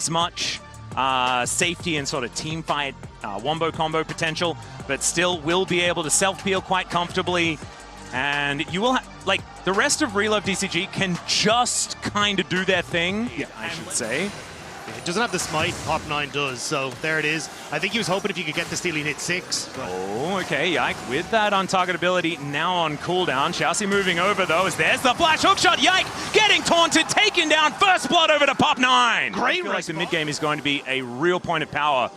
as much safety and sort of team fight wombo combo potential, but still will be able to self-peel quite comfortably. And you will like, the rest of Revolve DCG can just kind of do their thing, I should say. It doesn't have the smite, Pop 9 does, so there it is. I think he was hoping if you could get the steal, he'd hit 6. But... Oh, okay, Yike with that untargetability now on cooldown. Chelsea moving over though, as there's the flash hookshot. Yike getting taunted, taken down, first blood over to Pop 9. Great. I feel like the mid game is going to be a real point of power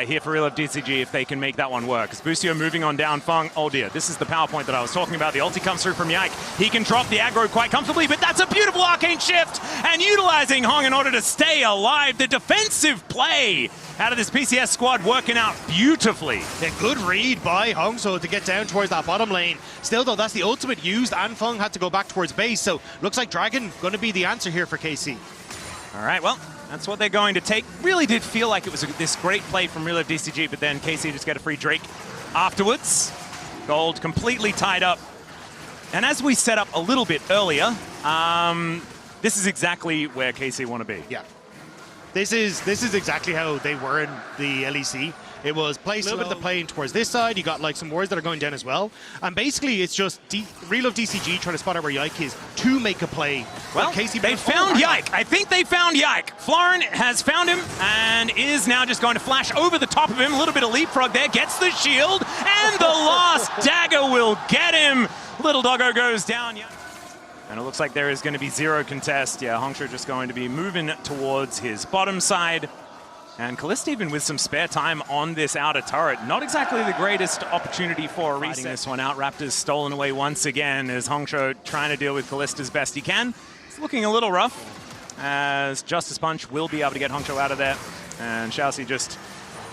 here for Revolve DCG if they can make that one work. As Busio moving on down, Fung, oh dear, this is the power point that I was talking about. The ulti comes through from Yike. He can drop the aggro quite comfortably, but that's a beautiful arcane shift, and utilizing Hong in order to stay alive. The defensive play out of this PCS squad working out beautifully. Yeah, good read by Hongso to get down towards that bottom lane. Still though, that's the ultimate used, and Fung had to go back towards base, so looks like Dragon going to be the answer here for KC. All right, well, that's what they're going to take. Really did feel like it was this great play from Revolve DCG, but then KC just get a free Drake afterwards. Gold completely tied up. And as we set up a little bit earlier, this is exactly where KC want to be. Yeah. This is exactly how they were in the LEC. It was play a little bit of the playing towards this side. You got like some wards that are going down as well. And basically it's just Revolve DCG trying to spot out where Yike is to make a play. Well, KC they found Yike. I think they found Yike. Florin has found him and is now just going to flash over the top of him. A little bit of leapfrog there. Gets the shield. And the last dagger will get him. Little doggo goes down. And it looks like there is going to be zero contest. Yeah, Hongsho just going to be moving towards his bottom side. And Kalista even with some spare time on this outer turret. Not exactly the greatest opportunity for a reset. This one out. Raptors stolen away once again as Hongsho trying to deal with Kalista as best he can. It's looking a little rough as Justice Punch will be able to get Hongsho out of there. And Xiaoxi just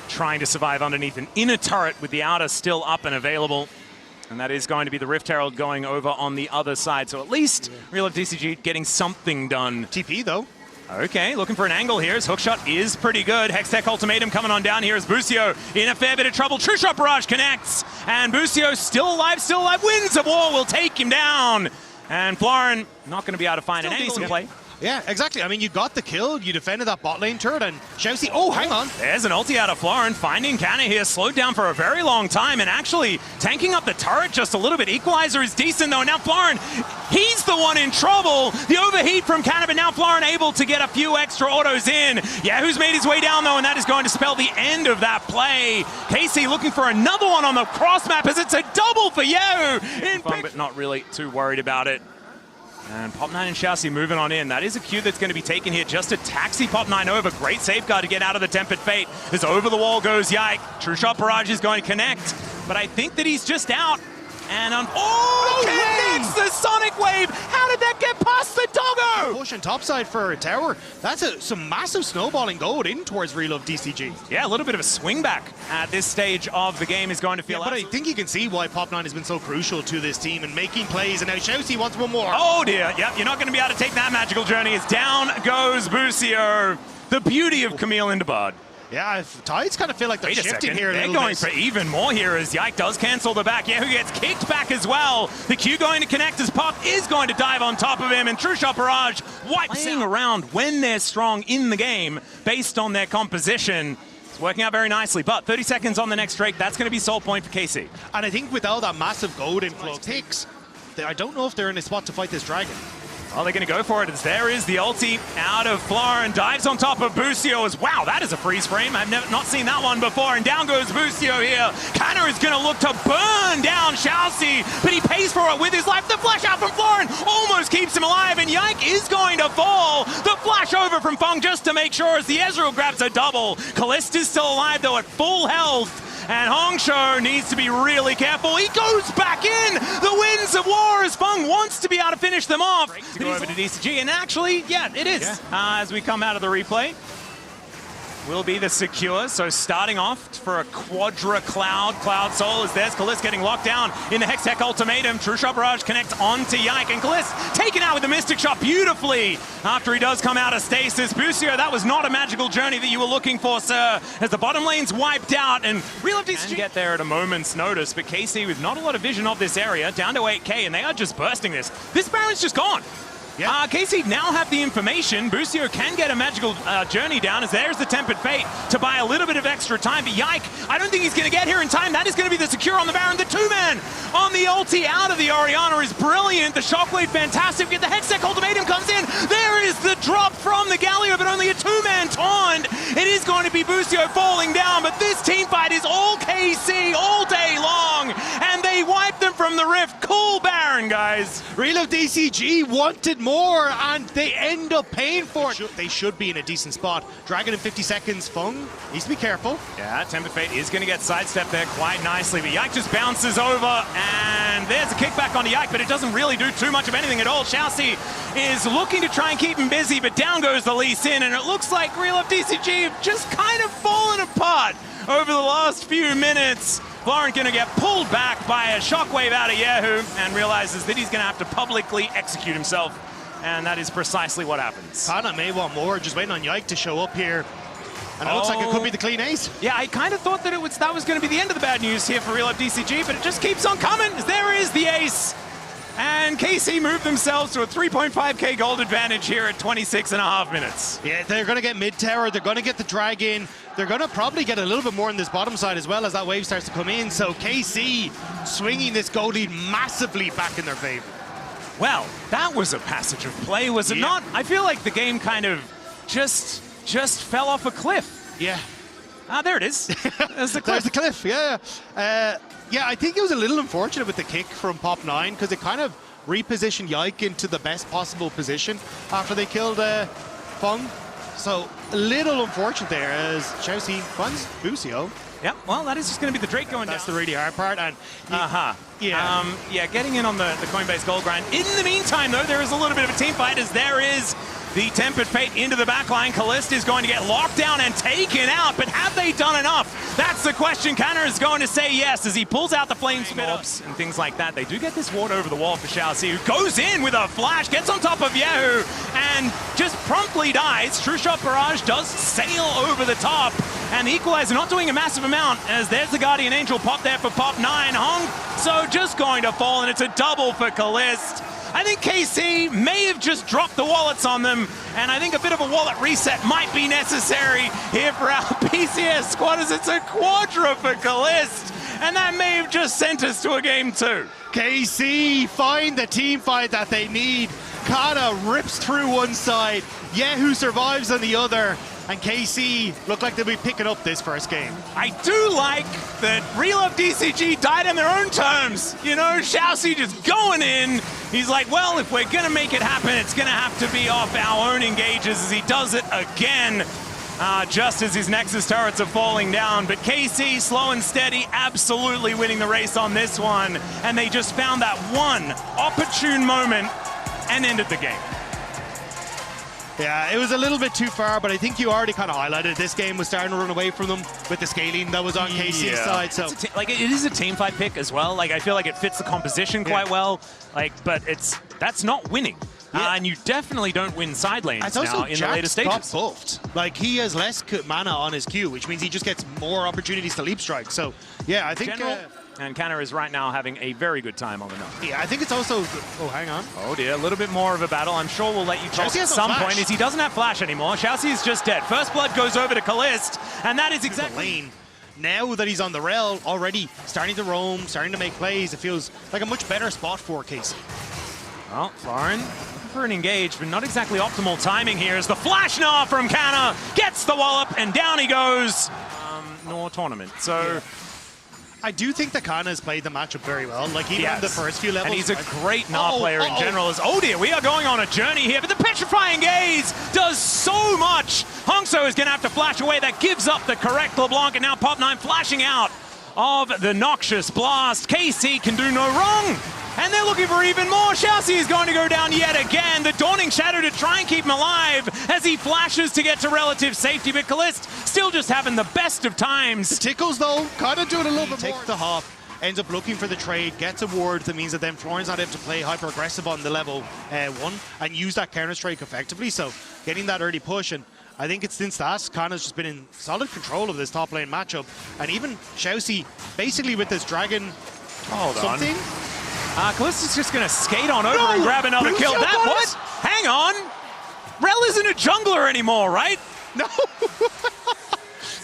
trying to survive underneath an inner turret with the outer still up and available. And that is going to be the Rift Herald going over on the other side. So at least Revolve DCG getting something done. TP though. Okay, looking for an angle here. His hookshot is pretty good. Hextech Ultimatum coming on down here as Busio in a fair bit of trouble. True Shot Barrage connects. And Busio still alive. Winds of War will take him down. And Florin not going to be able to find an angle to play. Yeah, exactly. I mean, you got the kill, you defended that bot lane turret, and Xiaoxi, oh, hang on. There's an ulti out of Florin, finding Canna here, slowed down for a very long time, and actually tanking up the turret just a little bit. Equalizer is decent, though. Now Florin, he's the one in trouble. The overheat from Canna, but now Florin able to get a few extra autos in. Yahoo's made his way down, though, and that is going to spell the end of that play. KC looking for another one on the cross map as it's a double for Yahoo. But not really too worried about it. And Pop 9 and Xiaoxi moving on in. That is a Q that's going to be taken here just to taxi Pop 9 over. Great safeguard to get out of the Tempered Fate. As over the wall goes Yike. True Shot Barrage is going to connect. But I think that he's just out. And connects the Sonic Wave! How did that get past the doggo? Pushing topside for a tower. That's some massive snowballing gold in towards Revolve DCG. Yeah, a little bit of a swing back at this stage of the game is going to feel. Yeah, but I think you can see why Pop 9 has been so crucial to this team and making plays. And now Xiaoxi wants one more. Oh dear, yep, you're not going to be able to take that magical journey. As down goes Busio. The beauty of Camille Indabard. Yeah, Tides kind of feel like they're shifting here a little bit. They're going for even more here as Yike does cancel the back. Yahoo gets kicked back as well. The Q going to connect as Pop is going to dive on top of him, and True Shot Barrage wipes him around when they're strong in the game based on their composition. It's working out very nicely, but 30 seconds on the next Drake. That's going to be soul point for KC. And I think with all that massive gold influx, I don't know if they're in a spot to fight this Dragon. Well, they're going to go for it as there is the ulti out of Florin, dives on top of Busio as, wow, that is a freeze frame. I've not seen that one before, and down goes Busio here. Kanna is going to look to burn down Xiaoxi, but he pays for it with his life. The flash out from Florin almost keeps him alive, and Yike is going to fall. The flash over from Fung just to make sure as the Ezreal grabs a double. Kalista's still alive, though, at full health. And Hongsho needs to be really careful. He goes back in. The Winds of War as Fung wants to be able to finish them off. To go over to DCG, and actually, yeah, it is. Yeah. As we come out of the replay, will be the secure. So starting off for a Quadra Cloud Soul as there's Kalista getting locked down in the Hextech Ultimatum. True Shot Barrage connects onto Yike, and Kalista taken out with the Mystic Shot beautifully after he does come out of stasis. Busio, that was not a magical journey that you were looking for, sir, as the bottom lane's wiped out, and Revolve DCG get there at a moment's notice, but KC with not a lot of vision of this area, down to 8k, and they are just bursting this. This Baron's just gone. Yeah. KC now have the information. Busio can get a magical journey down, as there's the Tempered Fate to buy a little bit of extra time. But Yike, I don't think he's going to get here in time. That is going to be the secure on the Baron. The two-man on the ulti out of the Orianna is brilliant. The Shockwave, fantastic. Get the Hextech ultimatum comes in. There is the drop from the Galio, but only a two-man taunt. It is going to be Busio falling down, but this team fight is all KC all day long, and they wipe them from the rift. Cool Baron, guys. Real DCG wanted more, and they end up paying for it. They should be in a decent spot. Dragon in 50 seconds. Fung needs to be careful. Yeah, Tempered Fate is going to get sidestepped there quite nicely, but Yike just bounces over, and there's a kickback onto Yike, but it doesn't really do too much of anything at all. Xiaoxi is looking to try and keep him busy, but down goes the Lee Sin, and it looks like Real DCG have just kind of fallen apart over the last few minutes. Florent going to get pulled back by a shockwave out of Yahoo and realizes that he's going to have to publicly execute himself. And that is precisely what happens. Kana may want more, just waiting on Yike to show up here. And it looks like it could be the clean ace. Yeah, I kind of thought that that was going to be the end of the bad news here for Real DCG, but it just keeps on coming. There is the ace. And KC moved themselves to a 3.5k gold advantage here at 26.5 minutes. Yeah, they're going to get mid-tower. They're going to get the dragon. They're going to probably get a little bit more on this bottom side as well as that wave starts to come in. So KC swinging this gold lead massively back in their favor. Well, that was a passage of play, was it not? I feel like the game kind of just fell off a cliff. Yeah. Ah, there it is. There's the cliff. There's the cliff, yeah. Yeah, I think it was a little unfortunate with the kick from Pop 9 because it kind of repositioned Yike into the best possible position after they killed Fung. So a little unfortunate there as Xiaoxi funds Busio. Yep, well, that is just going to be the Drake going down. That's the really hard part. And yeah, getting in on the Coinbase gold grind. In the meantime, though, there is a little bit of a team fight as there is the Tempered Fate into the backline. Callista is going to get locked down and taken out, but have they done enough? That's the question. Kanner is going to say yes as he pulls out the flame mobs and things like that. They do get this ward over the wall for Xiaoxi, who goes in with a flash, gets on top of Yahoo, and just promptly dies. True Shot Barrage does sail over the top, and the Equalizer not doing a massive amount as there's the Guardian Angel pop there for Pop 9. Hong, so just going to fall, and it's a double for Callista. I think KC may have just dropped the wallets on them, and I think a bit of a wallet reset might be necessary here for our PCS squad as it's a quadra for Callista, and that may have just sent us to a game 2. KC find the team fight that they need. Kana rips through one side, Yahoo survives on the other, and KC look like they'll be picking up this first game. I do like that Real DCG died on their own terms. You know, Xiaoxi just going in. He's like, well, if we're going to make it happen, it's going to have to be off our own engages as he does it again. Just as his Nexus turrets are falling down. But KC, slow and steady, absolutely winning the race on this one. And they just found that one opportune moment and ended the game. Yeah, it was a little bit too far, but I think you already kind of highlighted this game was starting to run away from them with the scaling that was on KC's side. So, like, it is a team fight pick as well. Like, I feel like it fits the composition quite well. Like, but that's not winning. And you definitely don't win side lanes now in the later stages. Got buffed. Like, he has less mana on his Q, which means he just gets more opportunities to leap strike. So, yeah, I think... And Kanner is right now having a very good time on the knock. Yeah, I think it's also... Oh, hang on. Oh, dear. A little bit more of a battle. I'm sure we'll let you talk at some point. Is he doesn't have flash anymore. Xiaoxi is just dead. First blood goes over to Callista, and that is exactly... Lane. Now that he's on the rail, already starting to roam, starting to make plays, it feels like a much better spot for KC. Well, Florin for an engage, but not exactly optimal timing here as the flash now from Kanner gets the wallop, and down he goes. No tournament. So... Yeah. I do think that Kana has played the matchup very well. Like, even on the first few levels. And he's a great Gnar player in general. As, oh dear, we are going on a journey here, but the Petrifying Gaze does so much. Hongso is going to have to flash away. That gives up the correct LeBlanc, and now Pop 9 flashing out of the Noxious Blast. KC can do no wrong. And they're looking for even more. Xiaoxi is going to go down yet again. The Dawning Shadow to try and keep him alive as he flashes to get to relative safety. But Callista still just having the best of times. The tickles, though, kind of doing a little bit more. Takes the hop, ends up looking for the trade, gets a ward. That means that then Florin's not able to play hyper-aggressive on the level 1 and use that counter-strike effectively. So getting that early push, and I think it's since that, Kana's just been in solid control of this top lane matchup. And even Xiaoxi, basically with this dragon something. Callista's just going to skate on over and grab another kill. That what? hang on. Rel isn't a jungler anymore, right? No.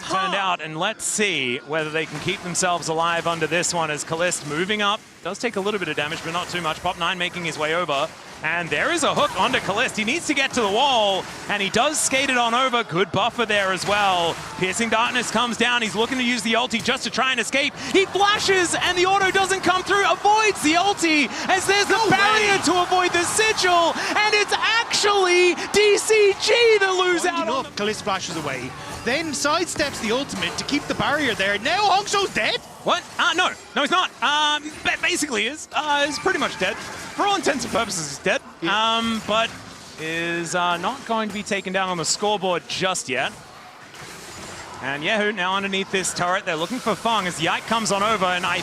Turned out, and let's see whether they can keep themselves alive under this one as Kalist moving up. Does take a little bit of damage, but not too much. Pop9 making his way over. And there is a hook onto Kalist. He needs to get to the wall, and he does skate it on over. Good buffer there as well. Piercing Darkness comes down. He's looking to use the ulti just to try and escape. He flashes, and the auto doesn't come through. Avoids the ulti, as there's the barrier to avoid the sigil. And it's actually DCG that lose out on Kalist flashes away, then sidesteps the ultimate to keep the barrier there. Now Hongshou's dead? What? No, he's not. Basically is pretty much dead. For all intents and purposes, he's dead. Yeah. But is not going to be taken down on the scoreboard just yet. And Yehu now underneath this turret. They're looking for Fung as Yike comes on over, and I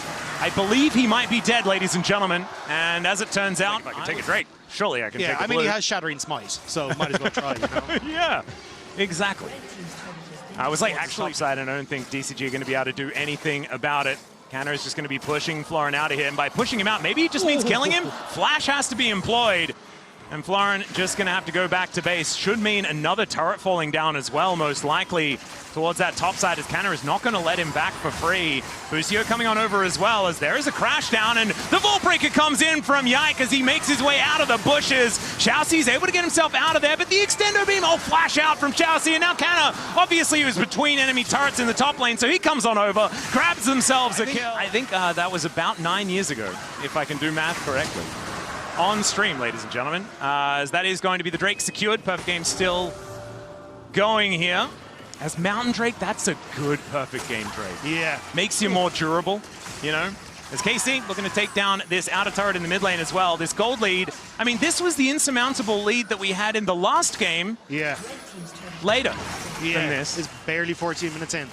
believe he might be dead, ladies and gentlemen. And as it turns out, I can take a Drake. Surely I can take a Yeah, I mean, blue. he has Shattering Smite, so might as well try, you know? Yeah, exactly. I was like, actually, side, and I don't think DCG are going to be able to do anything about it. Kanna is just going to be pushing Florin out of here, and by pushing him out, maybe it just means killing him. Flash has to be employed, and Florin just going to have to go back to base. Should mean another turret falling down as well, most likely, towards that top side, as Kanna is not going to let him back for free. Busio coming on over as well, as there is a crash down, and the Vault Breaker comes in from Yike as he makes his way out of the bushes. Xiaoxi's able to get himself out of there, but the extendo beam, flash out from Xiaoxi, and now Kanna, obviously he was between enemy turrets in the top lane, so he comes on over, grabs themselves a kill. I think that was about 9 years ago, if I can do math correctly. On stream, ladies and gentlemen, as that is going to be the Drake secured. Perfect game still going here. As Mountain Drake, that's a good perfect game Drake. Yeah. Makes you more durable, you know? As KC looking to take down this outer turret in the mid lane as well. This gold lead, I mean, this was the insurmountable lead that we had in the last game. Yeah. Later Yeah. than this. It's barely 14 minutes in.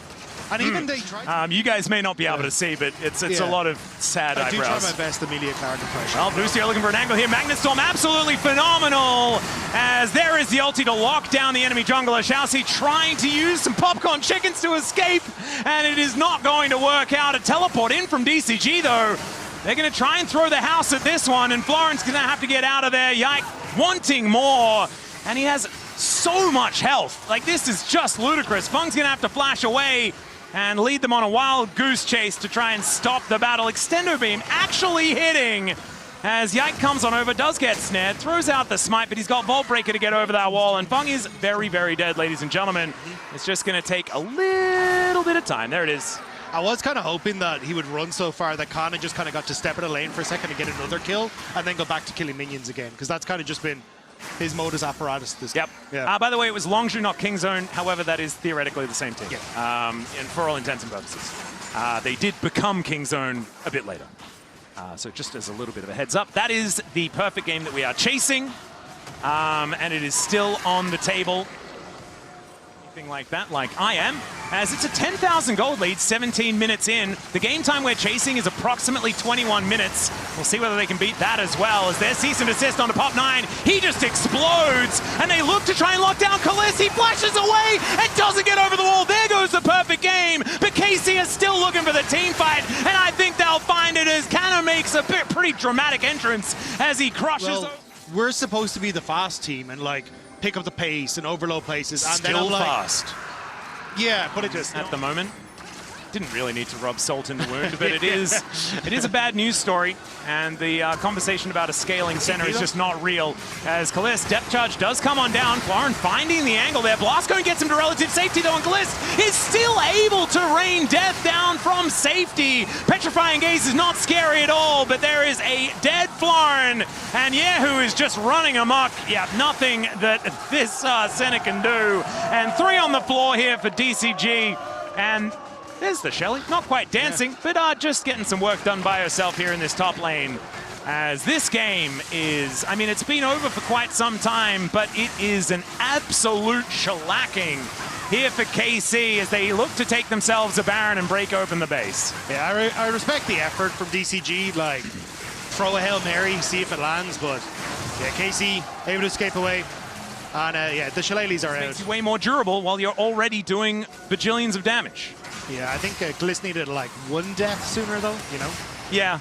And even they tried. You guys may not be able to see, but it's a lot of sad I eyebrows. do try my best Amelia Clark impression. Well, Busio looking for an angle here. Magnet Storm absolutely phenomenal, as there is the ulti to lock down the enemy jungler. Xiaoxi trying to use some popcorn chickens to escape, and it is not going to work out. A teleport in from DCG, though. They're going to try and throw the house at this one, and Florence going to have to get out of there. Yike wanting more, and he has so much health. Like, this is just ludicrous. Fung's going to have to flash away and lead them on a wild goose chase to try and stop the battle. Extendo beam actually hitting as Yike comes on over, does get snared, throws out the smite, but he's got Vault Breaker to get over that wall, and Fung is very, very dead, ladies and gentlemen. It's just going to take a little bit of time. There it is. I was kind of hoping that he would run so far that Kana just kind of got to step in the lane for a second and get another kill, and then go back to killing minions again, because that's kind of just been his modus apparatus this game. Yeah. By the way, it was Longzhu, not Kingzone. However, that is theoretically the same team. Yeah. And for all intents and purposes. They did become Kingzone a bit later. So just as a little bit of a heads up, that is the perfect game that we are chasing. And it is still on the table. Anything like that, like I am, as it's a 10,000 gold lead, 17 minutes in. The game time we're chasing is approximately 21 minutes. We'll see whether they can beat that as well, as their cease and desist onto Pop9. He just explodes, and they look to try and lock down Kalist. He flashes away and doesn't get over the wall. There goes the perfect game, but KC is still looking for the team fight, and I think they'll find it as Kanna makes a pretty dramatic entrance as he crushes. Well, we're supposed to be the fast team and like pick up the pace and overload places. And Still then I'm like, fast. Yeah, but it just At the moment. Didn't really need to rub salt in the wound, but it is a bad news story, and the conversation about a scaling center is just not real. As Kalist, depth charge does come on down. Florin finding the angle there. Blastcone gets him to relative safety though, and Kalist is still able to rain death down from safety. Petrifying Gaze is not scary at all, but there is a dead Florin, and Yehu is just running amok. Yeah, nothing that this center can do. And 3 on the floor here for DCG, and there's the Shelly, not quite dancing, but just getting some work done by herself here in this top lane. As this game is, I mean, it's been over for quite some time, but it is an absolute shellacking here for KC as they look to take themselves a Baron and break open the base. Yeah, I respect the effort from DCG, like throw a Hail Mary, see if it lands, but yeah, KC able to escape away. And yeah, the Shillelaghs are out. Makes you way more durable while you're already doing bajillions of damage. Yeah, I think Gliss needed like 1 death sooner though, you know? Yeah.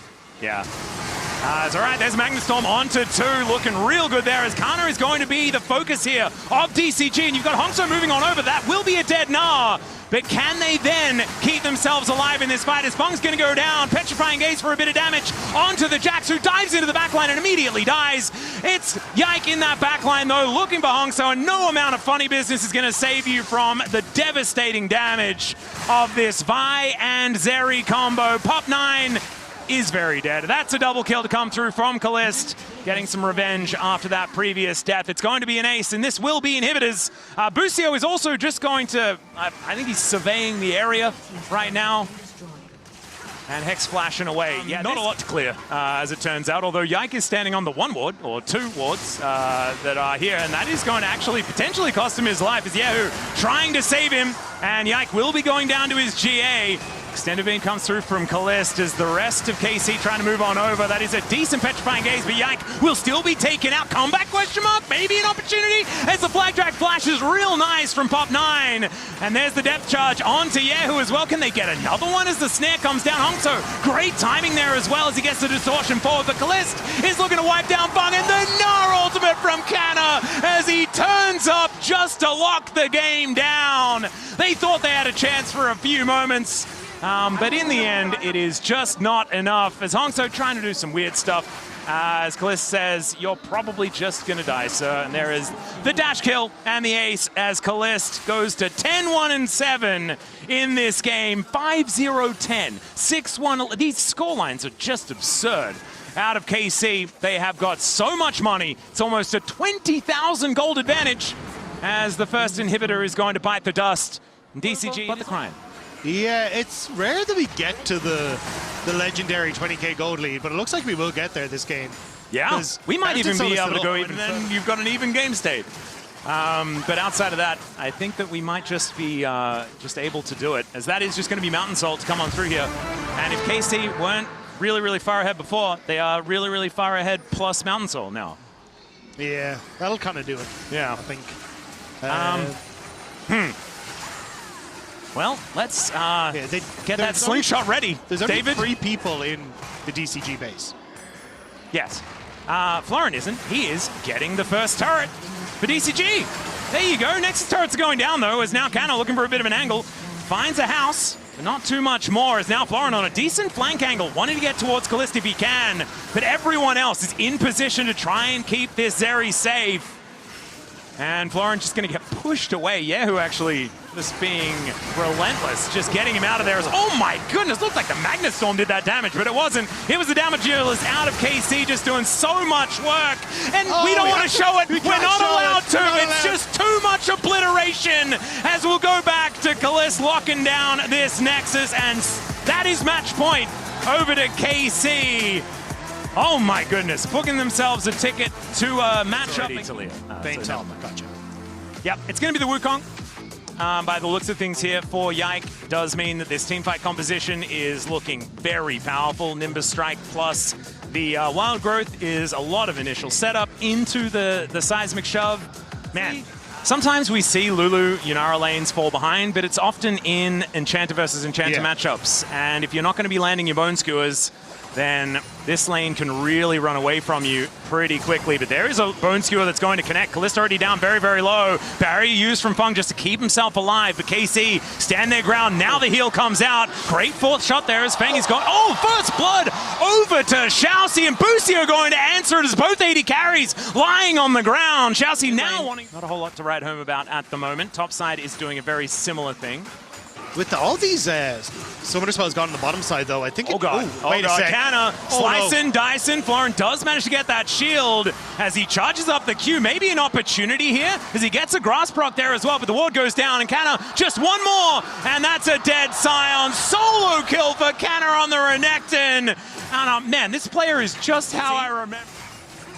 It's all right, there's Magnustorm onto 2, looking real good there as Kana is going to be the focus here of DCG, and you've got Hongso moving on over. That will be a dead Gnar, but can they then keep themselves alive in this fight as Fung's going to go down, petrifying gaze for a bit of damage onto the Jax, who dives into the backline and immediately dies. It's Yike in that backline though, looking for Hongso, and no amount of funny business is going to save you from the devastating damage of this Vi and Zeri combo. Pop 9 is very dead. That's a double kill to come through from Kalist, getting some revenge after that previous death. It's going to be an ace, and this will be inhibitors. Busio is also just going to, I think he's surveying the area right now. And Hex flashing away. Yeah, not a lot to clear, as it turns out, although Yike is standing on the 1 ward, or 2 wards that are here, and that is going to actually potentially cost him his life, as Yahoo trying to save him, and Yike will be going down to his GA. Extended beam comes through from Kalist as the rest of KC trying to move on over. That is a decent petrifying gaze, but Yike will still be taken out. Comeback question mark? Maybe an opportunity as the flag drag flashes real nice from Pop 9. And there's the depth charge onto Yahoo as well. Can they get another one as the snare comes down? Hongso, great timing there as well as he gets the distortion forward. But Kalist is looking to wipe down Fung, and the Gnar ultimate from Kana as he turns up just to lock the game down. They thought they had a chance for a few moments. But in the end, it is just not enough as Hongso trying to do some weird stuff. As Kalist says, you're probably just going to die, sir. And there is the dash kill and the ace as Kalist goes to 10-1-7 in this game. 5-0-10, 6-1. These scorelines are just absurd. Out of KC, they have got so much money. It's almost a 20,000 gold advantage as the first inhibitor is going to bite the dust. And DCG, but the crime. Yeah, it's rare that we get to the legendary 20k gold lead, but it looks like we will get there this game. Yeah, we might even be able to go even, then you've got an even game state. But outside of that, I think that we might just be just able to do it, as that is just going to be Mountain Salt to come on through here. And if KC weren't really, really far ahead before, they are really, really far ahead plus Mountain Salt now. Yeah, that'll kind of do it. Yeah. I think. Well, let's get that slingshot ready. There's only David. 3 people in the DCG base. Yes. Florin isn't. He is getting the first turret for DCG. There you go. Next turret's going down, though, as now Kana looking for a bit of an angle. Finds a house, but not too much more, as now Florin on a decent flank angle, wanting to get towards Kalist if he can. But everyone else is in position to try and keep this Zeri safe. And Florin just going to get pushed away. Yahoo actually just being relentless, just getting him out of there. Oh my goodness, looked like the Magnustorm did that damage, but it wasn't. It was the damage dealers out of KC just doing so much work. And we don't want to show it. We're not allowed to. It's just too much obliteration as we'll go back to Kalist locking down this Nexus. And that is match point over to KC. Oh my goodness, booking themselves a ticket to a matchup. Gotcha. Yep, it's going to be the Wukong. By the looks of things here for Yike, does mean that this teamfight composition is looking very powerful. Nimbus Strike plus the Wild Growth is a lot of initial setup into the seismic shove. Man, sometimes we see Lulu Yunara lanes fall behind, but it's often in Enchanter versus Enchanter matchups. And if you're not going to be landing your Bone Skewers, then this lane can really run away from you pretty quickly. But there is a Bone Skewer that's going to connect. Kalist already down very, very low. Barrier used from Fung just to keep himself alive. But KC stand their ground. Now the heal comes out. Great fourth shot there as Feng is gone. Oh, first blood over to Xiaoxi, and Busio going to answer it as both 80 carries lying on the ground. Xiaoxi now wanting not a whole lot to write home about at the moment. Topside is doing a very similar thing. With all these Summoner spells gone on the bottom side, though, I think wait a sec. Kana slicing, dicing. Florin does manage to get that shield as he charges up the Q. Maybe an opportunity here as he gets a grass proc there as well, but the ward goes down, and Kana just one more, and that's a dead Scion. Solo kill for Kana on the Renekton. And man, this player is just how I remember.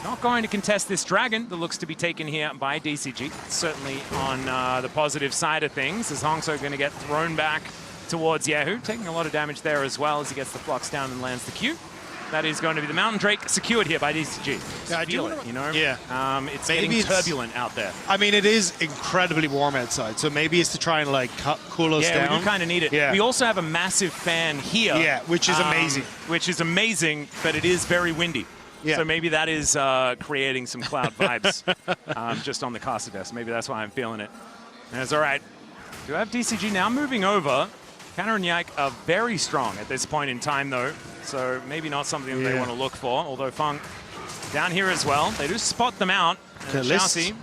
Not going to contest this dragon that looks to be taken here by DCG. Certainly on the positive side of things, as Hongso going to get thrown back towards Yahoo, taking a lot of damage there as well as he gets the flux down and lands the Q. that is going to be the Mountain Drake secured here by DCG. Yeah, I feel it, you know? Yeah. It's Maybe getting it's- turbulent out there. I mean, it is incredibly warm outside, so maybe it's to try and like cool us Yeah, down. we do kind of need it. Yeah. We also have a massive fan here. Yeah, which is amazing. Which is amazing, but it is very windy. Yeah. So maybe that is creating some cloud vibes just on the caster desk. Maybe that's why I'm feeling it. That's all right. Do have DCG now moving over. Kanna and Yike are very strong at this point in time, though. So maybe not something that they want to look for. Although Funk down here as well. They do spot them out. And Xiaoxi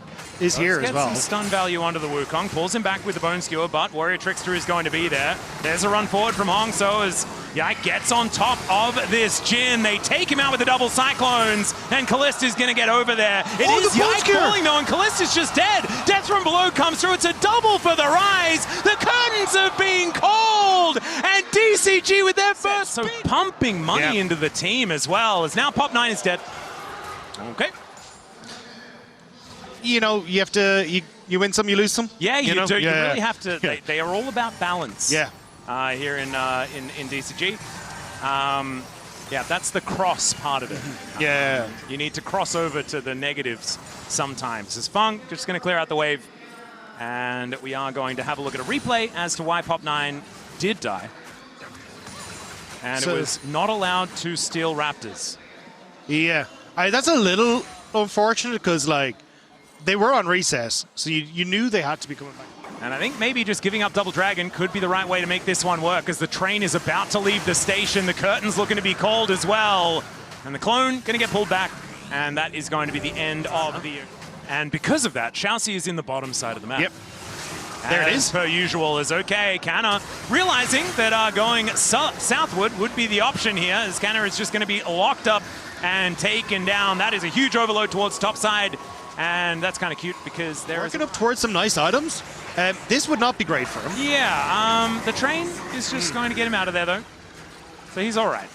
is here as well. Some stun value onto the Wukong. Pulls him back with the Bone Skewer, but Warrior Trickster is going to be there. There's a run forward from Hong So as Yike gets on top of this Jin. They take him out with the double Cyclones, and Callista's going to get over there. It is Yike falling though, and Callista's just dead. Death from below comes through. It's a double for the Rise. The curtains are being called, and DCG with their first. So pumping money into the team as well, as now Pop9 is dead. Okay. You know, you have to, you win some, you lose some. Yeah, you know? do. You really have to. They are all about balance. Yeah. Here in DCG. Yeah, that's the cross part of it. Yeah. You need to cross over to the negatives sometimes. As Funk just going to clear out the wave, and we are going to have a look at a replay as to why Pop9 did die. And it was not allowed to steal Raptors. Yeah. That's a little unfortunate because, like, they were on recess, so you knew they had to be coming back. And I think maybe just giving up Double Dragon could be the right way to make this one work, as the train is about to leave the station. The curtain's looking to be called as well. And the clone going to get pulled back, and that is going to be the end of the... And because of that, Xiaoxi is in the bottom side of the map. Yep. There it is. Per usual is okay. Kanna realizing that going southward would be the option here, as Kanna is just going to be locked up and taken down. That is a huge overload towards top side. And that's kind of cute because they're working up towards some nice items. This would not be great for him. Yeah, the train is just going to get him out of there, though. So he's all right.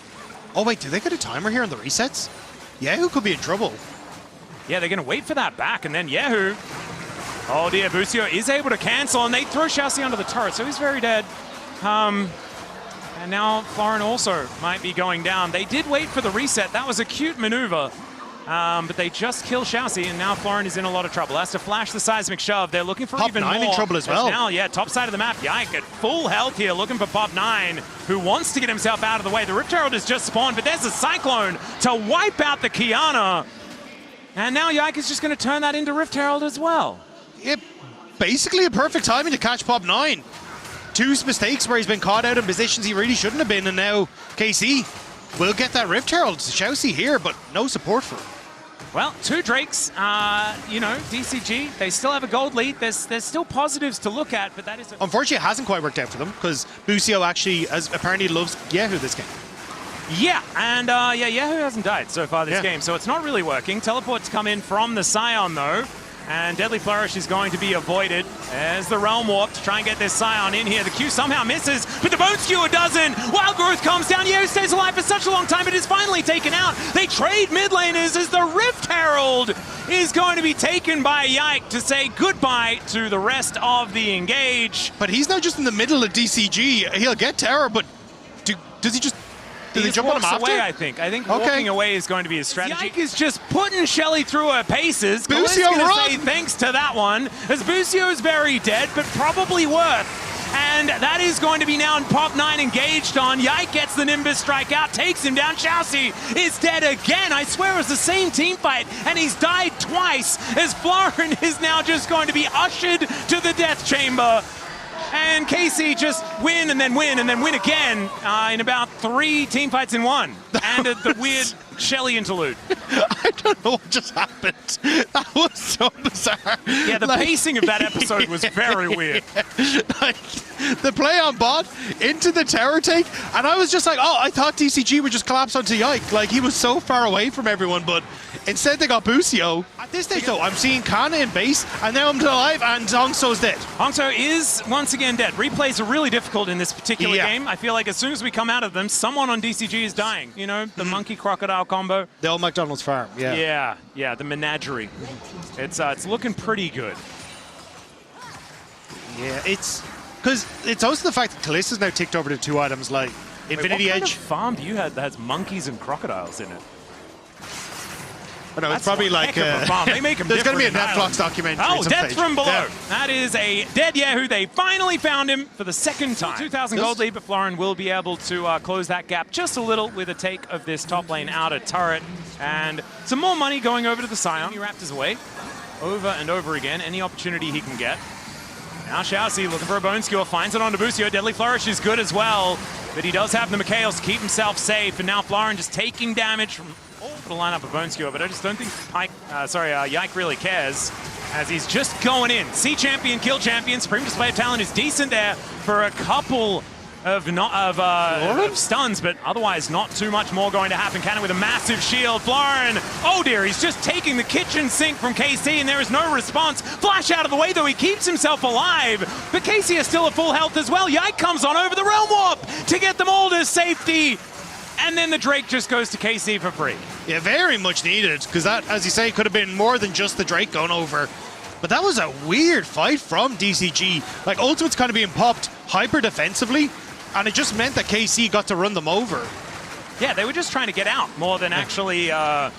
Oh, wait, did they get a timer here on the resets? Yahoo could be in trouble. Yeah, they're going to wait for that back, and then Yahoo. Oh, dear, Busio is able to cancel, and they throw Xiaoxi onto the turret, so he's very dead. And now Florin also might be going down. They did wait for the reset. That was a cute maneuver. But they just kill Xiaoxi, and now Florin is in a lot of trouble. Has to flash the seismic shove. They're looking for even more. Pop9 in trouble as well. Now, yeah, top side of the map. Yike at full health here, looking for Pop9, who wants to get himself out of the way. The Rift Herald has just spawned, but there's a Cyclone to wipe out the Kiana. And now Yike is just going to turn that into Rift Herald as well. Yeah, basically a perfect timing to catch Pop9. Two mistakes where he's been caught out in positions he really shouldn't have been, and now KC will get that Rift Herald. Xiaoxi here, but no support for him. Well, two Drakes, you know, DCG, they still have a gold lead. There's still positives to look at, but that is... Unfortunately, it hasn't quite worked out for them, because Busio actually apparently loves Yahoo this game. Yeah, and Yahoo hasn't died so far this game, so it's not really working. Teleports come in from the Scion, though, and Deadly Flourish is going to be avoided. There's the Realm Warp to try and get this Scion in here. The Q somehow misses, but the Bone Skewer doesn't. Wild Growth comes down. Yahoo stays alive for such a long time, but is finally taken out. They trade mid laners as the Rift Herald is going to be taken by Yike to say goodbye to the rest of the engage. But he's now just in the middle of DCG. He'll get tower, but does he just... Do they jump on him after? Away, I think walking away is going to be his strategy. Yike is just putting Shelly through her paces. Busio, run! Say thanks to that one, as Busio is very dead, but probably worth. And that is going to be now Pop9 engaged on. Yike gets the Nimbus strike out, takes him down. Xiaoxi is dead again. I swear it was the same team fight, and he's died twice, as Florin is now just going to be ushered to the death chamber. And KC just win and then win and then win again in about 3 team fights in one. And the weird Shelly interlude. I don't know what just happened. That was so bizarre. Yeah, the pacing of that episode was very weird. Like, the play on bot into the tower take, and I was just like, oh, I thought DCG would just collapse onto Yike. Like, he was so far away from everyone, but instead they got Busio. At this stage, though, I'm seeing Kanna in base, and now I'm alive, and Hong So's dead. Hong So is once again dead. Replays are really difficult in this particular game. I feel like as soon as we come out of them, someone on DCG is dying. You know, the monkey-crocodile combo. The old McDonald's farm, yeah. Yeah, the menagerie. It's looking pretty good. Yeah, it's... Because it's also the fact that Callista's now ticked over to 2 items. Like, Infinity Wait, what Edge. kind of farm do you have that has monkeys and crocodiles in it? Oh, no, it's That's probably a like heck of a farm. They make them there's going to be a different in Netflix Ireland. documentary. Oh, at some Death stage. from Below. Yeah. That is a dead Yahoo. They finally found him for the second time. 2,000 gold lead, but Florin will be able to close that gap just a little with a take of this top lane outer turret. And some more money going over to the Scion. He Raptors away over and over again. Any opportunity he can get. Now Shousey looking for a bone skewer, finds it onto Busio. Deadly Flourish is good as well, but he does have the Mikhails to keep himself safe. And now Florin just taking damage from all the lineup of bone skewer, but I just don't think Yike really cares, as he's just going in. See champion, kill champion. Supreme Display of Talent is decent there for a couple of stuns, but otherwise not too much more going to happen. Cannon with a massive shield. Florin, oh dear, he's just taking the kitchen sink from KC, and there is no response. Flash out of the way, though, he keeps himself alive, but KC is still at full health as well. Yike comes on over the Realm Warp to get them all to safety, and then the Drake just goes to KC for free. Yeah, very much needed, because that, as you say, could have been more than just the Drake going over. But that was a weird fight from DCG. Like, ultimate's kind of being popped hyper defensively, and it just meant that KC got to run them over. Yeah, they were just trying to get out more than actually trying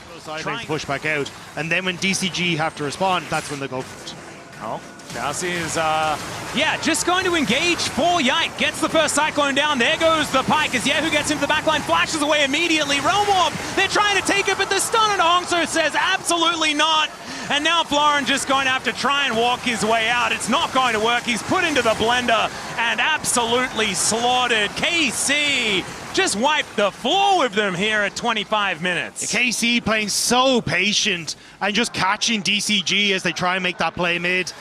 to push back out. And then when DCG have to respond, that's when they go for it. Oh, Chelsea is, just going to engage for Yike. Gets the first Cyclone down. There goes the Pike as Yahoo gets into the backline, flashes away immediately. Realm Warp, they're trying to take it, but the stun and Hongso says absolutely not. And now Florin just going to have to try and walk his way out. It's not going to work. He's put into the blender and absolutely slaughtered. KC just wiped the floor with them here at 25 minutes. KC playing so patient and just catching DCG as they try and make that play mid.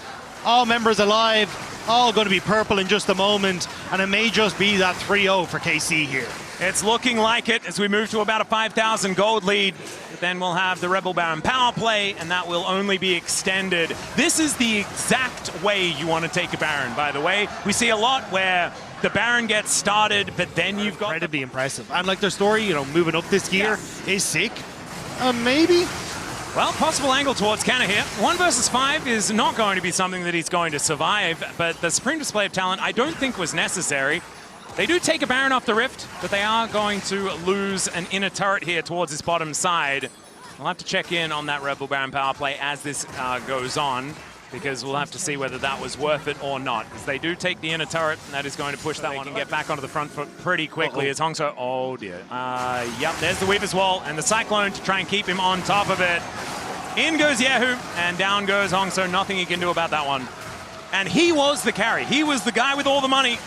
All members alive, all going to be purple in just a moment, and it may just be that 3-0 for KC here. It's looking like it as we move to about a 5,000 gold lead. But then we'll have the Rebel Baron power play, and that will only be extended. This is the exact way you want to take a Baron, by the way. We see a lot where the Baron gets started, but then you've got... Incredibly impressive. And like their story, moving up this gear is sick. Maybe? Well, possible angle towards Canna here. 1 versus 5 is not going to be something that he's going to survive, but the Supreme Display of Talent I don't think was necessary. They do take a Baron off the Rift, but they are going to lose an inner turret here towards his bottom side. We'll have to check in on that Rebel Baron power play as this goes on, because we'll have to see whether that was worth it or not. As they do take the inner turret, and that is going to push that one and get back onto the front foot pretty quickly as Hongso, oh dear. Yep, there's the Weaver's Wall and the Cyclone to try and keep him on top of it. In goes Yahoo, and down goes Hongso. Nothing he can do about that one. And he was the carry. He was the guy with all the money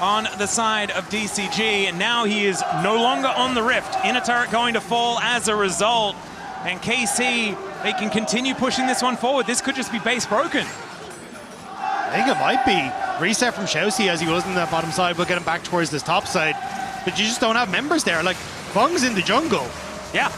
on the side of DCG, and now he is no longer on the Rift. Inner turret going to fall as a result. And KC, they can continue pushing this one forward. This could just be base broken. I think it might be. Reset from Shousey as he was in that bottom side, but get him back towards this top side. But you just don't have members there. Like, Bung's in the jungle. Yeah.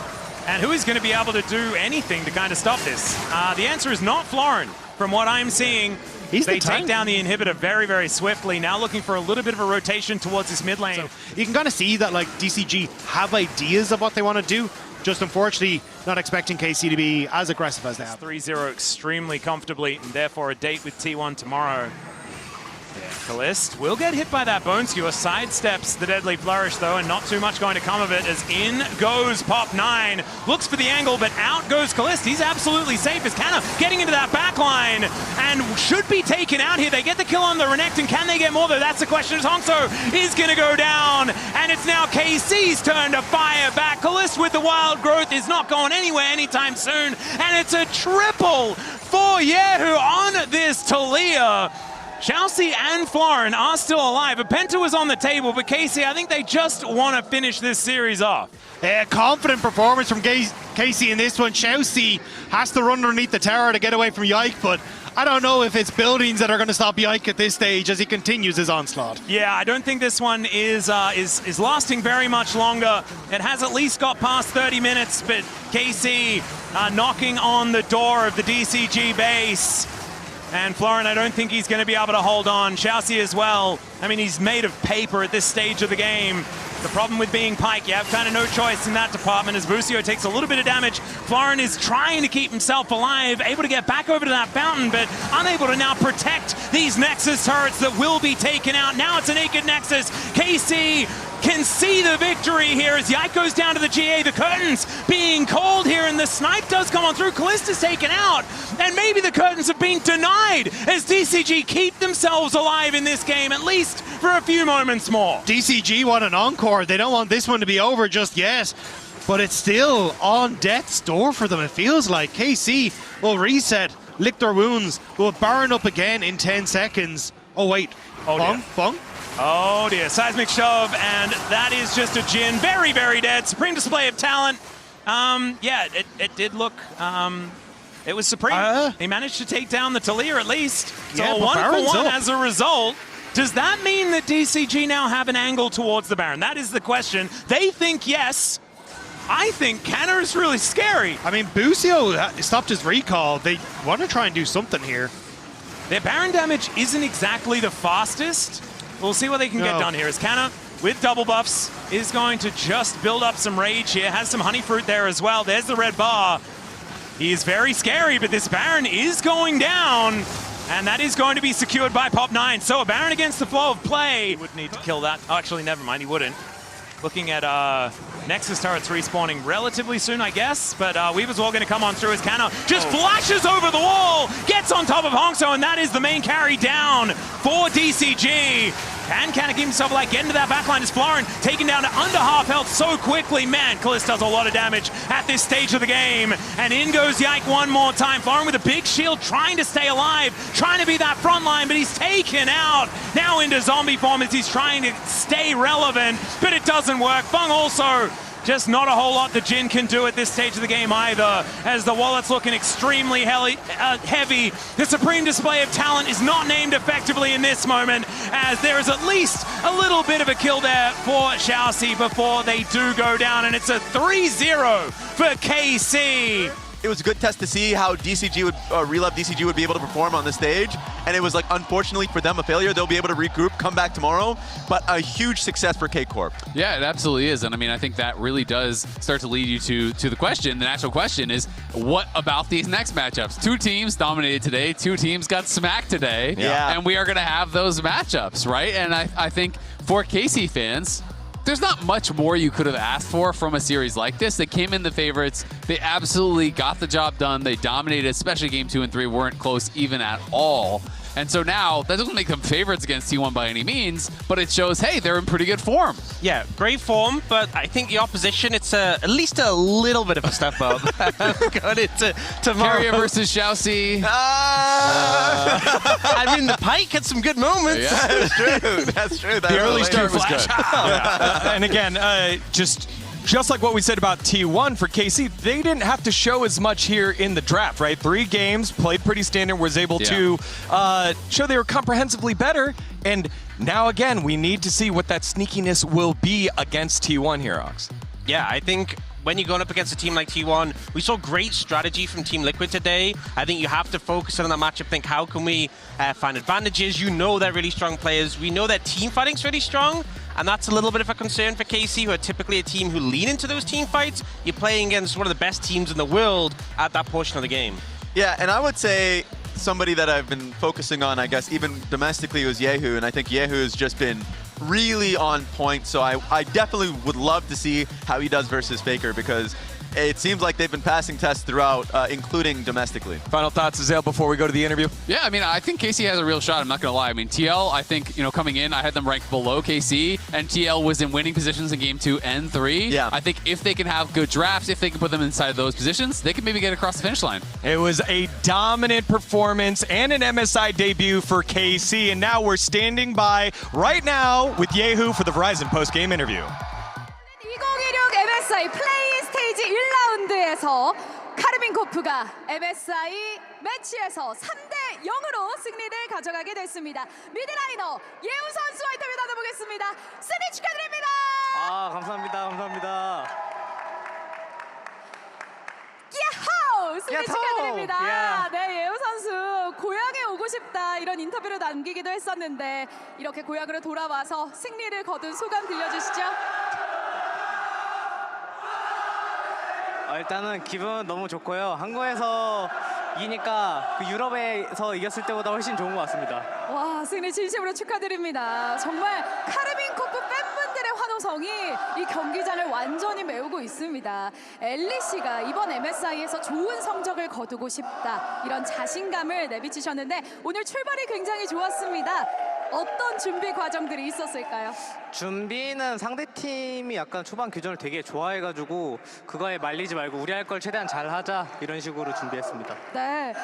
And who is going to be able to do anything to kind of stop this? The answer is not Florin. From what I'm seeing, they take down the inhibitor very, very swiftly. Now looking for a little bit of a rotation towards this mid lane. So you can kind of see that like DCG have ideas of what they want to do. Just unfortunately not expecting KC to be as aggressive as they have. 3-0 extremely comfortably, and therefore a date with T1 tomorrow. Yeah, Callist will get hit by that Bone Skewer, sidesteps the Deadly Flourish though, and not too much going to come of it as in goes Pop 9. Looks for the angle, but out goes Callist. He's absolutely safe as Canna getting into that back line and should be taken out here. They get the kill on the Renekton. Can they get more though? That's the question as Hongso is going to go down, and it's now KC's turn to fire back. Callist with the Wild Growth is not going anywhere anytime soon, and it's a triple for Yahoo on this Talia. Shousey and Florin are still alive. A Penta was on the table, but KC, I think they just want to finish this series off. Confident performance from KC in this one. Shousey has to run underneath the tower to get away from Yike, but I don't know if it's buildings that are going to stop Yike at this stage as he continues his onslaught. Yeah, I don't think this one is lasting very much longer. It has at least got past 30 minutes, but KC knocking on the door of the DCG base. And Florin, I don't think he's going to be able to hold on. Shousey as well. I mean, he's made of paper at this stage of the game. The problem with being Pike, you have kind of no choice in that department as Busio takes a little bit of damage. Florin is trying to keep himself alive, able to get back over to that fountain, but unable to now protect these Nexus turrets that will be taken out. Now it's a naked Nexus. KC can see the victory here as Yike goes down to the GA. The curtains being called here, and the snipe does come on through. Callista's taken out, and maybe the curtains have been denied as DCG keep themselves alive in this game, at least for a few moments more. DCG want an encore. They don't want this one to be over just yet. But it's still on death's door for them, it feels like. KC will reset, lick their wounds, will burn up again in 10 seconds. Oh, wait. Bong? Oh, dear. Seismic shove, and that is just a Jin. Very, very dead. Supreme display of talent. Yeah, it did look... it was Supreme. He managed to take down the Talia at least. So yeah, a 1-for-1 up. as a result. Does that mean that DCG now have an angle towards the Baron? That is the question. They think yes. I think Kanna is really scary. I mean, Busio stopped his recall. They want to try and do something here. Their Baron damage isn't exactly the fastest. We'll see what they can get done here. As Kanna, with double buffs, is going to just build up some rage here. Has some honey fruit there as well. There's the red bar. He is very scary, but this Baron is going down. And that is going to be secured by Pop9. So a Baron against the flow of play. He would need to kill that. Oh, actually, never mind. He wouldn't. Looking at Nexus turrets respawning relatively soon, I guess. But Weaver's Wall going to come on through as Kanna just flashes over the wall, gets on top of Hongso, and that is the main carry down for DCG. Can Kanna keep himself alive? Get into that backline as Florin taken down to under half health so quickly. Man, Kallis does a lot of damage at this stage of the game. And in goes Yike one more time. Florin with a big shield trying to stay alive, trying to be that front line, but he's taken out. Now into zombie form as he's trying to stay relevant, but it doesn't work. Fung also just not a whole lot the Jin can do at this stage of the game either, as the wallet's looking extremely heavy. The Supreme display of talent is not named effectively in this moment, as there is at least a little bit of a kill there for Xiaoxi before they do go down, and it's a 3-0 for KC. It was a good test to see how DCG would, Revolve DCG would be able to perform on the stage. And it was like, unfortunately for them, a failure. They'll be able to regroup, come back tomorrow, but a huge success for K Corp. Yeah, it absolutely is. And I mean, I think that really does start to lead you to the question. The natural question is, what about these next matchups? Two teams dominated today, two teams got smacked today. Yeah. And we are gonna have those matchups, right? And I think for KC fans, there's not much more you could have asked for from a series like this. They came in the favorites. They absolutely got the job done. They dominated, especially game 2 and 3, weren't close even at all. And so now, that doesn't make them favorites against T1 by any means, but it shows, hey, they're in pretty good form. Yeah, great form, but I think the opposition, it's at least a little bit of a step up. Got it tomorrow. Carrier versus Xiaoxi. I mean, the Pike had some good moments. Yeah. That's true. That's true. The early start was good. And again, just like what we said about T1 for KC, they didn't have to show as much here in the draft, right? 3 games, played pretty standard, was able to show they were comprehensively better. And now, again, we need to see what that sneakiness will be against T1 here, Ox. Yeah, I think when you're going up against a team like T1, we saw great strategy from Team Liquid today. I think you have to focus on that matchup, think how can we find advantages? You know they're really strong players. We know that team fighting's really strong, and that's a little bit of a concern for KC, who are typically a team who lean into those team fights. You're playing against one of the best teams in the world at that portion of the game. Yeah, and I would say somebody that I've been focusing on, I guess, even domestically, was Yehu, and I think Yehu has just been really on point, so I definitely would love to see how he does versus Faker, because it seems like they've been passing tests throughout, including domestically. Final thoughts, Azale, before we go to the interview? Yeah, I mean, I think KC has a real shot. I'm not going to lie. I mean, TL, I think, coming in, I had them ranked below KC, and TL was in winning positions in game 2 and 3. Yeah. I think if they can have good drafts, if they can put them inside those positions, they can maybe get across the finish line. It was a dominant performance and an MSI debut for KC, and now we're standing by right now with Yehu for the Verizon post-game interview. 2016 MSI 플레이 스테이지 1라운드에서 카르민 코프가 MSI 매치에서 3대 0으로 승리를 가져가게 됐습니다. 미드라이너 예우 선수와 인터뷰 나눠보겠습니다. 승리 축하드립니다. 감사합니다. 감사합니다. 야호! 승리 축하드립니다. Yeah. 네, 예우 선수 고향에 오고 싶다 이런 인터뷰를 남기기도 했었는데 이렇게 고향으로 돌아와서 승리를 거둔 소감 들려주시죠. 일단은 기분 너무 좋고요. 한국에서 이기니까 그 유럽에서 이겼을 때보다 훨씬 좋은 것 같습니다. 와, 승리 진심으로 축하드립니다. 정말 카르민 코프 팬분들의 환호 여성이 이 경기장을 완전히 메우고 있습니다. 엘리 씨가 이번 MSI에서 좋은 성적을 거두고 싶다. 이런 자신감을 내비치셨는데 오늘 출발이 굉장히 좋았습니다. 어떤 준비 과정들이 있었을까요? 준비는 상대팀이 약간 초반 교전을 되게 좋아해가지고 그거에 말리지 말고 우리 할 걸 최대한 잘하자 이런 식으로 준비했습니다. 네.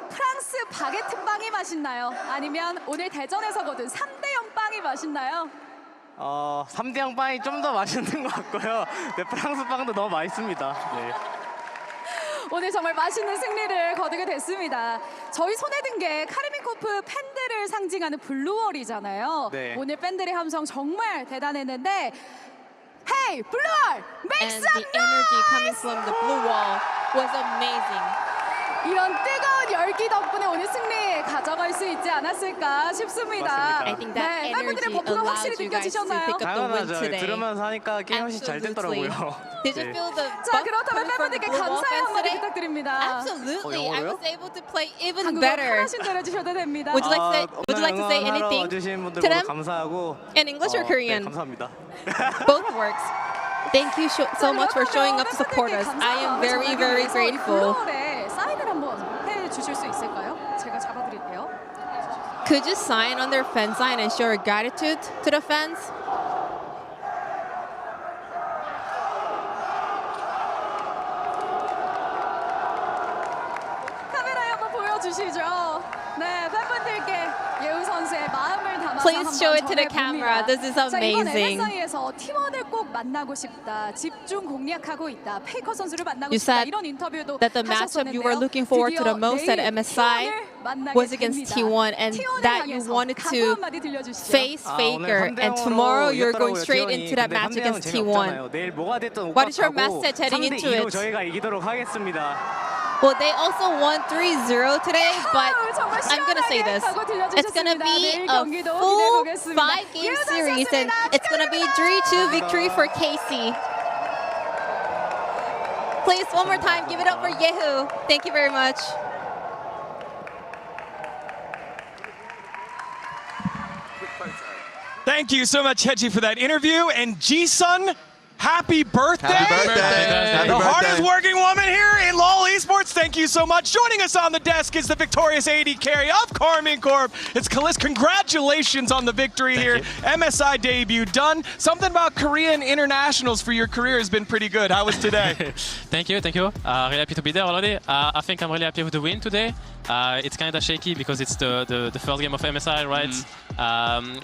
프랑스 바게트 빵이 맛있나요? 아니면 오늘 대전에서 거둔 3대0 빵이 맛있나요? 3대0 빵이 좀 더 맛있는 것 같고요. 네, 프랑스 빵도 너무 맛있습니다. 네. 오늘 정말 맛있는 승리를 거두게 됐습니다. 저희 손에 든 게 카르민 코프 팬들을 상징하는 블루월이잖아요. 네. 오늘 팬들의 함성 정말 대단했는데 Hey, 블루월! Make And some the energy coming noise! from the blue wall was amazing. 이런 뜨거운 열기 덕분에 오늘 승리 가져갈 수 있지 않았을까 싶습니다. 맞습니다. I think that 네, 팬분들의 energy 버프가 allows 확실히 you guys to 느껴지셨나요? pick up the win 당연하죠. today. 들으면서 하니까 게임 훨씬 잘 Absolutely. 됐더라고요. Did you 네. feel the 자, buff 그렇다면 coming from the 팬분들께 blue wall 감사의 fans 한마디 today? 부탁드립니다. Absolutely. I 영어로요? was able to play even 한국어 better. 편하신 대로 해주셔도 됩니다. Would you like to say 응원하러 anything 와주신 분들 to 모두 them? 감사하고 In English or 네, Korean? 감사합니다. Both works. Thank you so much for showing up to support us. I am very, very grateful. 블루월에 사인을 한번 해주실 수 있을까요? 제가 잡아드릴게요. Could you sign on their fan sign and show your gratitude to the fans? 카메라에 한번 보여주시죠. 네, 팬분들께 예우 선수의 마음을 담아서 Please 한번 show it to the 전해봅니다. camera. This is 자, 이번 amazing. MSI에서 팀원을 꼭 만나고 싶다. 집중 공략하고 있다. 페이커 선수를 만나고 You 싶다. said 이런 인터뷰도 that the matchup you were 하셨었는데요. looking forward to the 드디어 most at 내일 MSI T1을 만나게 was against 됩니다. T1 and T1을 that you 향해서 wanted 각오 to 한마디 들려주시죠. face Faker and tomorrow you're going straight into that match against T1. 내일 뭐가 됐든 What is your 오빠하고 message heading into 3대2로 it? 저희가 이기도록 하겠습니다. Well, they also won 3-0 today, but 정말 I'm going to say this. 시원하게 각오 It's going to 들려주셨습니다. be 내일 a 경기도 full 기대해보겠습니다. 5-game 예우 series, and 선수였습니다. it's going to be 3-2 victory for KC. Please, one more time, give it up for Yehu. Thank you very much. Thank you so much, Heji, for that interview. And Ji-sun, happy birthday! Happy birthday! Happy The birthday. hardest working woman here in LoL Esports. Thank you so much. Joining us on the desk is the victorious AD carry of Karmine Corp. It's Kalis. Congratulations on the victory here. MSI debut done. Something about Korean internationals for your career has been pretty good. How was today? Thank you. Really happy to be there already. I think I'm really happy with the win today. It's kind of shaky because it's the first game of MSI, right?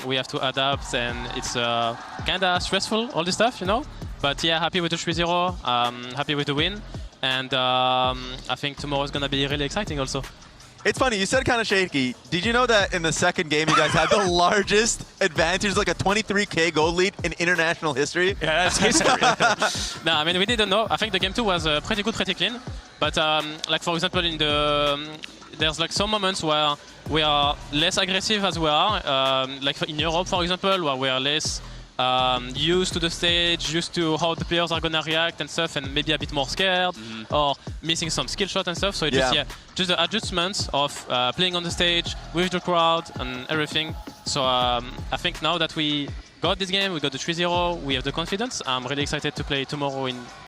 We have to adapt and it's kind of stressful, all this stuff, you know? But yeah, happy with the 3-0, happy with the win. And I think tomorrow is going to be really exciting also. It's funny, you said kind of shaky. Did you know that in the second game you guys had the largest advantage, like a 23k goal lead in international history? Yeah, that's history. No, I mean, we didn't know. I think the game 2 was pretty good, pretty clean. But like for example, in the there's like some moments where we are less aggressive as we are. Like in Europe, for example, where we are less used to the stage, used to how the players are gonna react and stuff, and maybe a bit more scared or missing some skill shot and stuff. So it just the adjustments of playing on the stage with the crowd and everything. So I think now that we got this game, we got the 3-0, we have the confidence. I'm really excited to play tomorrow in